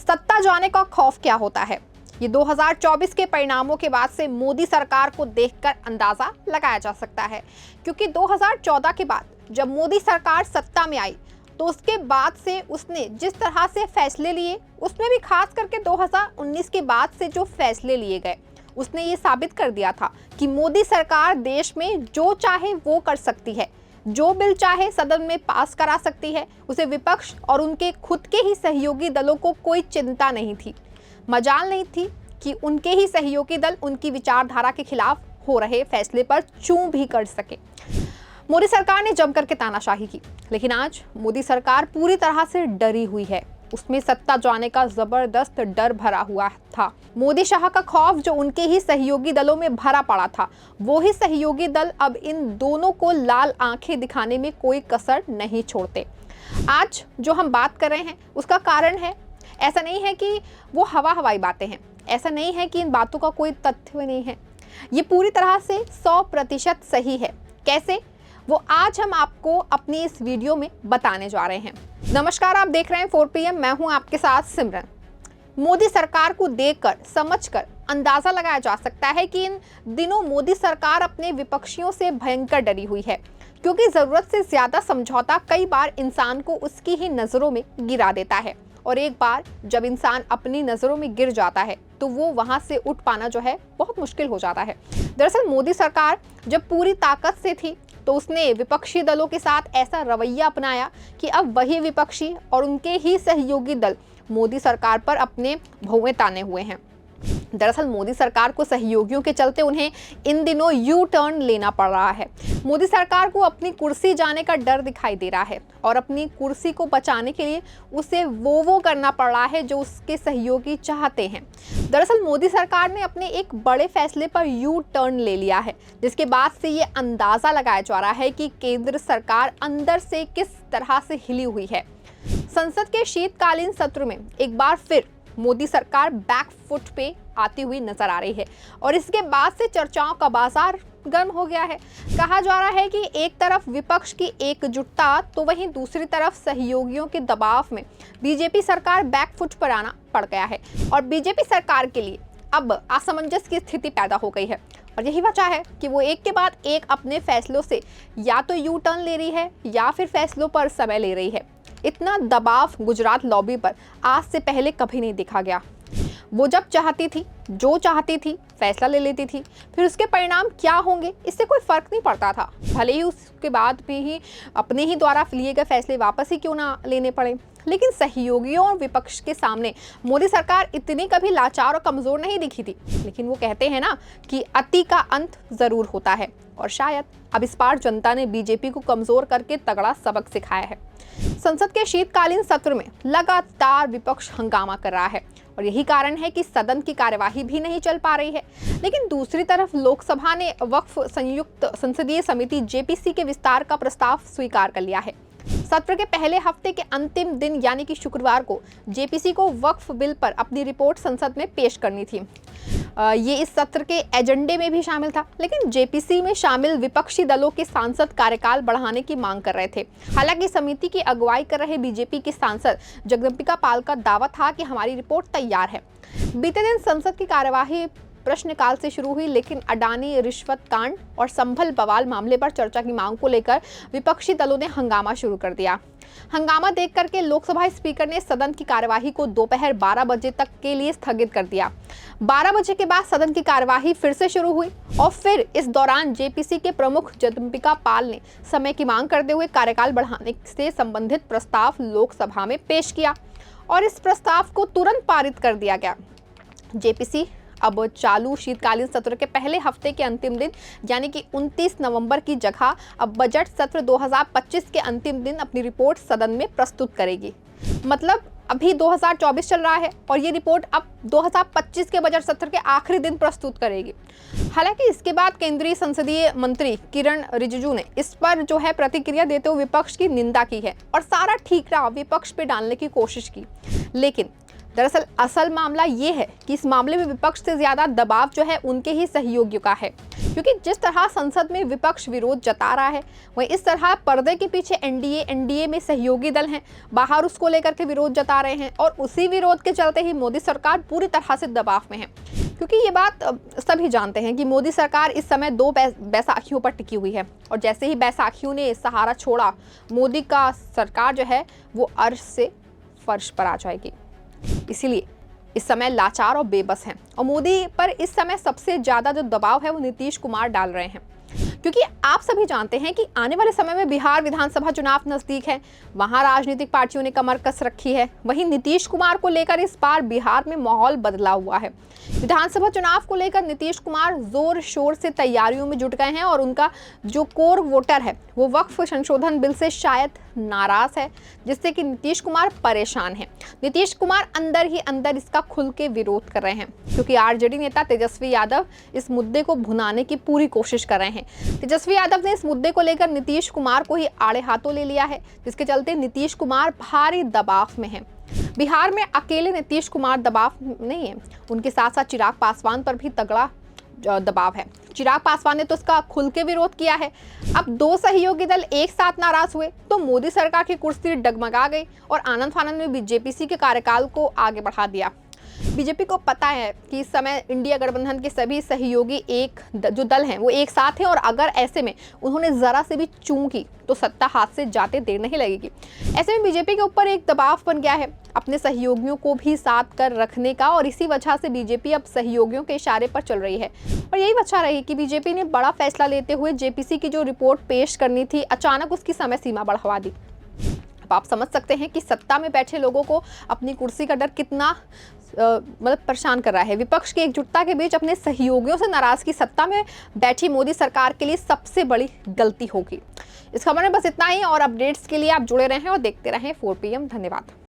सत्ता जाने का खौफ क्या होता है, ये 2024 के परिणामों के बाद से मोदी सरकार को देखकर अंदाजा लगाया जा सकता है। क्योंकि 2014 के बाद जब मोदी सरकार सत्ता में आई तो उसके बाद से उसने जिस तरह से फैसले लिए, उसमें भी खास करके 2019 के बाद से जो फैसले लिए गए, उसने ये साबित कर दिया था कि मोदी सरकार देश में जो चाहे वो कर सकती है, जो बिल चाहे सदन में पास करा सकती है। उसे विपक्ष और उनके खुद के ही सहयोगी दलों को कोई चिंता नहीं थी, मजाल नहीं थी कि उनके ही सहयोगी दल उनकी विचारधारा के खिलाफ हो रहे फैसले पर चूं भी कर सके। मोदी सरकार ने जम करके तानाशाही की, लेकिन आज मोदी सरकार पूरी तरह से डरी हुई है। उसमें सत्ता जाने का जबरदस्त डर भरा हुआ था। मोदी शाह का खौफ जो उनके ही सहयोगी दलों में भरा पड़ा था, वो ही सहयोगी दल अब इन दोनों को लाल आंखें दिखाने में कोई कसर नहीं छोड़ते। आज जो हम बात कर रहे हैं उसका कारण है, ऐसा नहीं है कि वो हवाई बातें हैं, ऐसा नहीं है कि इन बातों का कोई तथ्य नहीं है, ये पूरी तरह से 100% सही है। कैसे, वो आज हम आपको अपनी इस वीडियो में बताने जा रहे हैं। नमस्कार, आप देख रहे हैं 4 PM, मैं हूं आपके साथ सिमरन। मोदी सरकार को देखकर समझकर अंदाजा लगाया जा सकता है कि इन दिनों मोदी सरकार अपने विपक्षियों से भयंकर डरी हुई है, क्योंकि जरूरत से ज्यादा समझौता कई बार इंसान को उसकी ही नजरों में गिरा देता है, और एक बार जब इंसान अपनी नजरों में गिर जाता है तो वो वहां से उठ पाना जो है बहुत मुश्किल हो जाता है। दरअसल मोदी सरकार जब पूरी ताकत से थी तो उसने विपक्षी दलों के साथ ऐसा रवैया अपनाया कि अब वही विपक्षी और उनके ही सहयोगी दल मोदी सरकार पर अपने भौवें ताने हुए हैं। दरअसल मोदी सरकार को सहयोगियों के चलते उन्हें इन दिनों यू टर्न लेना पड़ रहा है। मोदी सरकार को अपनी कुर्सी जाने का डर दिखाई दे रहा है, और अपनी कुर्सी को बचाने के लिए उसे वो करना पड़ रहा है जो उसके सहयोगी चाहते हैं। दरअसल मोदी सरकार ने अपने एक बड़े फैसले पर यू टर्न ले लिया है, जिसके बाद से ये अंदाजा लगाया जा रहा है कि केंद्र सरकार अंदर से किस तरह से हिली हुई है। संसद के शीतकालीन सत्र में एक बार फिर मोदी सरकार बैक फुट पे आती हुई नजर आ रही है, और इसके बाद से चर्चाओं का बाजार गर्म हो गया है। कहा जा रहा है कि एक तरफ विपक्ष की एकजुटता तो वहीं दूसरी तरफ सहयोगियों के दबाव में बीजेपी सरकार बैक फुट पर आना पड़ गया है, और बीजेपी सरकार के लिए अब असमंजस की स्थिति पैदा हो गई है। और यही वजह है कि वो एक के बाद एक अपने फैसलों से या तो यू टर्न ले रही है या फिर फैसलों पर समय ले रही है। इतना दबाव गुजरात लॉबी पर आज से पहले कभी नहीं देखा गया। वो जब चाहती थी, जो चाहती थी, फैसला ले लेती थी, फिर उसके परिणाम क्या होंगे इससे कोई फर्क नहीं पड़ता था, भले ही उसके बाद भी ही अपने ही द्वारा लिए गए फैसले वापस ही क्यों ना लेने पड़े। लेकिन सहयोगियों और विपक्ष के सामने मोदी सरकार इतनी कभी लाचार और कमजोर नहीं दिखी थी। लेकिन वो कहते हैं ना कि अति का अंत जरूर होता है, और शायद अब इस बार जनता ने बीजेपी को कमजोर करके तगड़ा सबक सिखाया है। संसद के शीतकालीन सत्र में लगातार विपक्ष हंगामा कर रहा है, और यही कारण है कि सदन की कार्यवाही भी नहीं चल पा रही है। लेकिन दूसरी तरफ लोकसभा ने वक्फ संयुक्त संसदीय समिति जेपीसी के विस्तार का प्रस्ताव स्वीकार कर लिया है। सत्र के पहले हफ्ते के अंतिम दिन यानी कि शुक्रवार को जेपीसी को वक्फ बिल पर अपनी रिपोर्ट संसद में पेश करनी थी। ये इस सत्र के एजेंडे में भी शामिल था, लेकिन जेपीसी में शामिल विपक्षी दलों के सांसद कार्यकाल बढ़ाने की मांग कर रहे थे। हालांकि समिति की अगुवाई कर रहे बीजेपी के सांसद जगदम्बिका पाल का दावा था कि हमारी रिपोर्ट तैयार है। बीते दिन संसद की कार्यवाही प्रश्नकाल से शुरू हुई, लेकिन अडानी रिश्वत कांड और संभल बवाल मामले पर चर्चा की मांग को लेकर विपक्षी दलों ने हंगामा शुरू कर दिया। हंगामा देख करके लोकसभा स्पीकर ने सदन की कार्यवाही को दोपहर 12 बजे तक के लिए स्थगित कर दिया। 12 बजे के बाद सदन की कार्यवाही फिर से शुरू हुई, और फिर इस दौरान जेपीसी के प्रमुख जगदम्बिका पाल ने समय की मांग करते हुए कार्यकाल बढ़ाने से संबंधित प्रस्ताव लोकसभा में पेश किया, और इस प्रस्ताव को तुरंत पारित कर दिया गया। जेपीसी अब चालू शीतकालीन सत्र के पहले हफ्ते के अंतिम दिन यानी कि 29 नवंबर की जगह अब बजट सत्र 2025 के अंतिम दिन अपनी रिपोर्ट सदन में प्रस्तुत करेगी। मतलब अभी 2024 चल रहा है, और ये रिपोर्ट अब 2025 के बजट सत्र के आखिरी दिन प्रस्तुत करेगी। हालांकि इसके बाद केंद्रीय संसदीय मंत्री किरण रिजिजू ने इस पर जो है प्रतिक्रिया देते हुए विपक्ष की निंदा की है, और सारा ठीकरा विपक्ष पे डालने की कोशिश की। लेकिन दरअसल असल मामला ये है कि इस मामले में विपक्ष से ज्यादा दबाव जो है उनके ही सहयोगियों का है, क्योंकि जिस तरह संसद में विपक्ष विरोध जता रहा है, वहीं इस तरह पर्दे के पीछे एनडीए में सहयोगी दल हैं, बाहर उसको लेकर के विरोध जता रहे हैं और उसी विरोध के चलते ही मोदी सरकार पूरी तरह से दबाव में है। क्योंकि ये बात सभी जानते हैं कि मोदी सरकार इस समय दो बैसाखियों पर टिकी हुई है और जैसे ही बैसाखियों ने सहारा छोड़ा, मोदी का सरकार जो है वो अर्श से फर्श पर आ जाएगी। इसीलिए इस समय लाचार और बेबस हैं और मोदी पर इस समय सबसे ज्यादा जो दबाव है वो नीतीश कुमार डाल रहे हैं, क्योंकि आप सभी जानते हैं कि आने वाले समय में बिहार विधानसभा चुनाव नजदीक है, वहां राजनीतिक पार्टियों ने कमर कस रखी है। वहीं नीतीश कुमार को लेकर इस बार बिहार में माहौल बदला हुआ है। विधानसभा चुनाव को लेकर नीतीश कुमार जोर शोर से तैयारियों में जुट गए हैं और उनका जो कोर वोटर है वो वक्फ संशोधन बिल से शायद नाराज है, जिससे कि नीतीश कुमार परेशान हैं। नीतीश कुमार अंदर ही अंदर इसका खुल के विरोध कर रहे हैं, क्योंकि आरजेडी नेता तेजस्वी यादव इस मुद्दे को भुनाने की पूरी कोशिश कर रहे हैं। तेजस्वी यादव ने इस मुद्दे को लेकर नीतीश कुमार को ही आड़े हाथों ले लिया है, जिसके चलते नीतीश कुमार भारी दबाव में हैं। बिहार में अकेले नीतीश कुमार दबाव नहीं है, उनके साथ साथ चिराग पासवान पर भी तगड़ा दबाव है। चिराग पासवान ने तो इसका खुल के विरोध किया है। अब दो सहयोगी दल एक साथ नाराज हुए तो मोदी सरकार की कुर्सी डगमगा गई और आनंद फानंद में बीजेपी के कार्यकाल को आगे बढ़ा दिया। बीजेपी को पता है कि इस समय इंडिया गठबंधन के सभी सहयोगी जो दल हैं वो एक साथ हैं और अगर ऐसे में उन्होंने जरा से भी चूकी तो सत्ता हाथ से जाते देर नहीं लगेगी। ऐसे में बीजेपी के ऊपर एक दबाव बन गया है अपने सहयोगियों को भी साथ कर रखने का और इसी वजह से बीजेपी अब सहयोगियों के इशारे पर चल रही है। और यही वजह रही कि बीजेपी ने बड़ा फैसला लेते हुए जेपीसी की जो रिपोर्ट पेश करनी थी, अचानक उसकी समय सीमा बढ़वा दी। अब आप समझ सकते हैं कि सत्ता में बैठे लोगों को अपनी कुर्सी का डर कितना परेशान कर रहा है। विपक्ष की एकजुटता के बीच अपने सहयोगियों से नाराजगी सत्ता में बैठी मोदी सरकार के लिए सबसे बड़ी गलती होगी। इस खबर में बस इतना ही और अपडेट्स के लिए आप जुड़े रहें और देखते रहें 4 PM। धन्यवाद।